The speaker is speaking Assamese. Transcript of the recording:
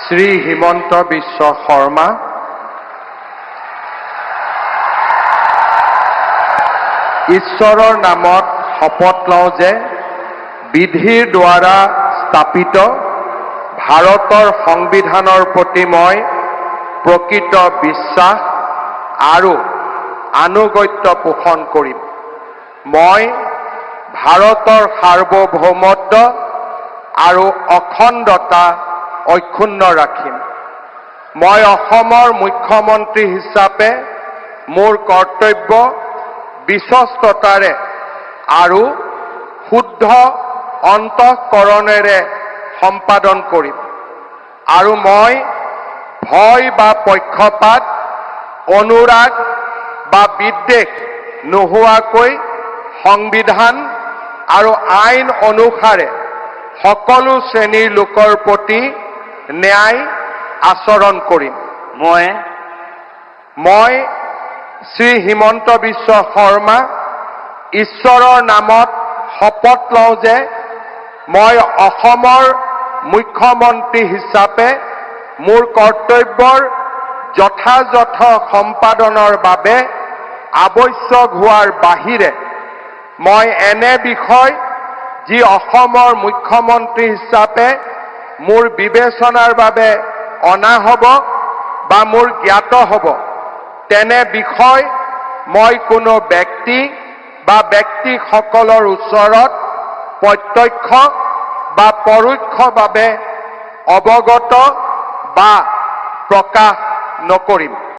শ্ৰী হিমন্ত বিশ্ব শৰ্মা, ঈশ্বৰৰ নামত শপত লওঁ যে বিধিৰ দ্বাৰা স্থাপিত ভাৰতৰ সংবিধানৰ প্ৰতি মই প্ৰকৃত বিশ্বাস আৰু আনুগত্য পোষণ কৰিম। মই ভাৰতৰ সাৰ্বভৌমত্ব আৰু অখণ্ডতা অক্ষুণ্ণ ৰাখিম। মই অসমৰ মুখ্যমন্ত্ৰী হিচাপে মোৰ কৰ্তব্য বিশ্বস্ততাৰে আৰু শুদ্ধ অন্তঃকৰণেৰে সম্পাদন কৰিম আৰু মই ভয় বা পক্ষপাত, অনুৰাগ বা বিদ্বেষ নোহোৱাকৈ সংবিধান আৰু আইন অনুসাৰে সকলো শ্ৰেণীৰ লোকৰ প্ৰতি ন্যায় আচৰণ কৰিম। মই শ্ৰী হিমন্ত বিশ্ব শৰ্মা ঈশ্বৰৰ নামত শপত লওঁ যে মই অসমৰ মুখ্যমন্ত্ৰী হিচাপে মোৰ কৰ্তব্যৰ যথাযথ সম্পাদনৰ বাবে আৱশ্যক হোৱাৰ বাহিৰে মই এনে বিষয় যি অসমৰ মুখ্যমন্ত্ৰী হিচাপে মোৰ বিবেচনাৰ বাবে অনা হ'ব বা মোৰ জ্ঞাত হ'ব, তেনে বিষয় মই কোনো ব্যক্তি বা ব্যক্তিসকলৰ ওচৰত প্ৰত্যক্ষ বা পৰোক্ষভাৱে অৱগত বা প্ৰকাশ নকৰিম।